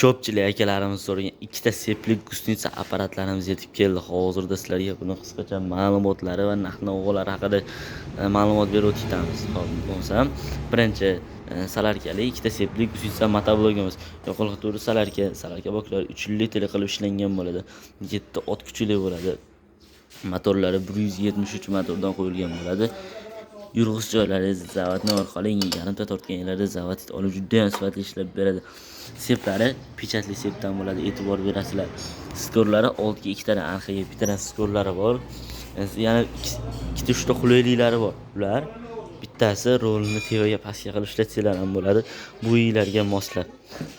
Ko'pchilik akalarimiz so'ragan ikkita seplik gusnitsa apparatlarimiz yetib keldi. Hozirda sizlarga buni qisqacha ma'lumotlari va narx-navolar haqida ma'lumot berib o'tamiz. Xo'p, bo'lsam, birinchi salarkali ikkita seplik gusnitsa motoblogimiz. Yoqilg'i turi salarka boklari 3 litr qilib ishlangan bo'ladi. 7 ot kuchli bo'ladi. Motorlari 173 motordan qo'yilgan bo'ladi. Yurg'ish joylari zavodni orqali yarimta tortganlarda zavod olib juda ham sifatli ishlab beradi. Seplari pechatli sepdan bo'ladi, e'tibor berasizlar. Skorlari oldiga ikkitadan, orqaga bittadan skorlari bor. Yana ikkita uchta qulayliklari bor. Ular bittasi rolni tevaga pastga qilib ishlatsanglar ham bo'ladi, bo'yinglarga moslab.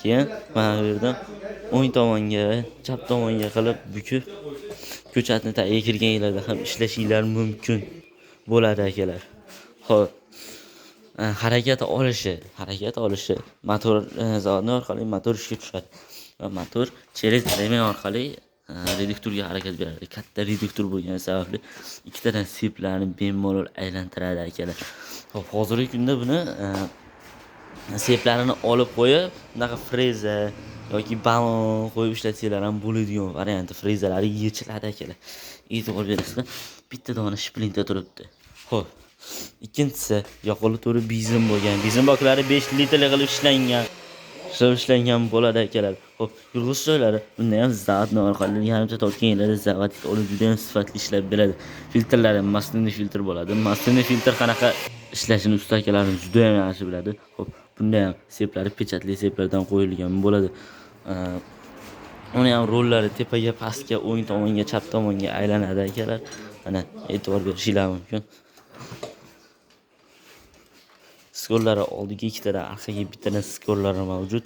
Keyin mana bu yerdan o'ng tomonga, chap tomonga qilib bukib ko'chatni tagiga kirganinglarda ham ishlashinglar mumkin bo'ladi akalar. Xo'p. Harakat olishi motor zavodni orqali motor ishga tushadi. Va motor cheres remen orqali reduktorga harakat beradi. Katta reduktor bo'lgani sababli ikkitadan seplarni bemalol aylantiradi akalar. Xo'p, hozirgi kunda buni seplarini olib qo'yib, bunaqa freza yoki balon qo'yib ishlatsanglar ham bo'ladigan varianti frezalari yechiladi akalar. E'tibor berasizlar. Bitta dona shplinta turibdi. Xo'p. Ikkinchisi yoqilg'i turi benzin bo'lgan. Benzin boklari 5 litr qilib ishlangan bo'ladi akalar. Xo'p, yurg'ish joylari bunda ham zavodni orqali yarimta tortganlarda zavod olib juda ham sifatli ishlab beradi. Filtrlari maslinli filtr bo'ladi. Maslinli filtr qanaqa ishlashini usta akalarimiz juda ham yaxshi biladi. Xo'p, bunda ham seplari pechatli seplardan qo'yilgan bo'ladi. Uni ham rollari tepaga, pastga, o'ng tomonga, chap tomonga aylanadi akalar. Mana e'tibor berishingiz mumkin. Skorlari oldiga ikkitadan, orqaga bittadan skorlari mavjud.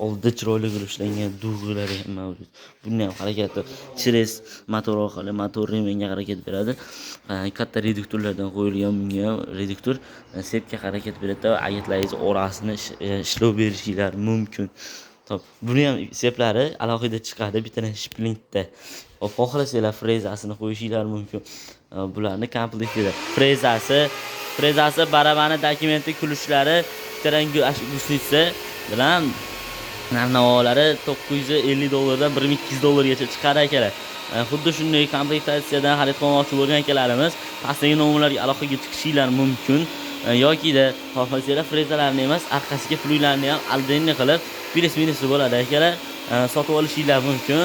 Oldida chiroyli qilib ishlangan dug'lari ham mavjud. Buni ham harakati cheres motor orqali motor remenga harakat beradi. Katta reduktorlardan qo'yilgan bunga ham reduktor sepga harakat beradi va agitlaringiz orasini ishlov berishinglar mumkin. Xo'p, buni ham seplari alohida chiqadi bittadan shplintda. Xohlasanglar frezasini qo'yishinglar mumkin. Bularni komplektida frezasi barabani dokumenti kulishlari bittadan gusnitsa bilan narx-navolari $950 dan $1200 chiqadi akalar. Xuddi shunday komplektatsiyadan xarid qilmoqchi bo'lgan akalarimiz pastdagi nomerlarga aloqaga chiqishinglar mumkin. Yoki-da xohlasanglar frezalarni emas, orqasiga pluglarni ham aldenni qilib plus-minusi bo'ladi akalar. Sotib olishinglar mumkin.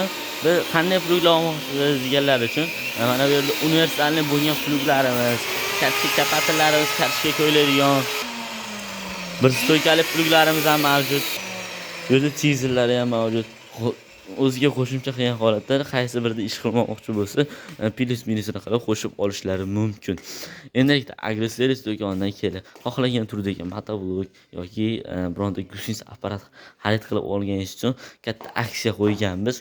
Biz qanday pluglar olmoqchimiz deganlar uchun mana bu yerda universalniy bo'lgan pluglarimiz, katta kapatellarimiz kartishga qo'yiladigan bir stoykali pluglarimiz ham mavjud. Bu yerda chizillari ham mavjud. O'ziga qo'shimcha qilgan holatda qaysi birida ish qilmoqchi bo'lsa, plus minusini qilib qo'shib olishlari mumkin. Endilikda Agroservis do'konidan kelib, xohlagan turdagi motoblok yoki bironta gusnitsa apparat xarid qilib olganingiz uchun katta aksiya qo'yganmiz.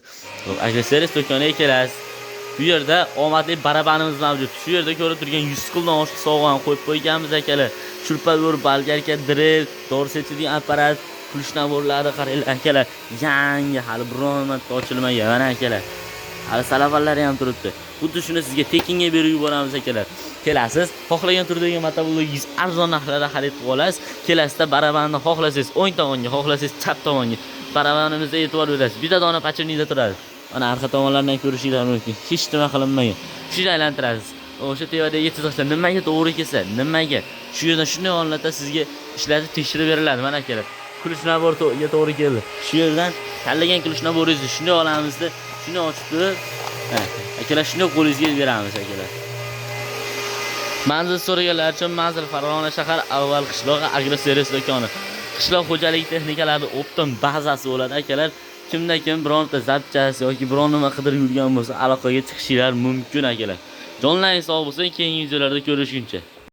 Agroservis do'koniga kelasiz. Bu yerda omadli barabanimiz mavjud. Shu yerda ko'rib turgan 100 qildan oshiq sovg'ani qo'yib qo'yganmiz akalar. Shurpa-bur, bolgarka, drill, dori sepadigan apparat, kulish naborlari qaranglar akalar. Yangi, hali biron marta ochilmagan mana akalar. Hali salafallari ham turibdi. Xuddi shuni sizga tekinga berib yuboramiz akalar. Kelasiz, xohlagan turdagi motoblogingiz arzon narxlarda xarid qilib olasiz. Kelasizda barabanni xohlasangiz o'ng tomonga, xohlasangiz chap tomonga barabanimizga e'tibor berasiz. Bitta dona pachirnida turadi. Mana orqa tomonlardan ko'rishinglar mumkin. Hech nima qilinmagan. Shuni aylantirasiz. O'sha tevadagi chiziqlar nimaga to'g'ri kelsa, nimaga shu yerdan shunday holatda sizga ishlatib tekshirib beriladi mana akalar. Kulish naboriga to'g'ri keldi. Shu yerdan tanlagan kulish naboringizni shunday olamizda, shuni ochib turib, akalar shunday qo'lingizga beramiz akalar. Manzil so'raganlar uchun manzil Farg'ona shahar avval qishloq Agroservis do'koni. Qishloq xo'jaligi texnikalari optim bazasi bo'ladi akalar. Kimda kim bironta zapchasi yoki biron nima qidirib yurgan bo'lsa, aloqaga chiqishinglar mumkin akalar. Jonlaring sog' bo'lsin, keyingi videolarda ko'rishguncha.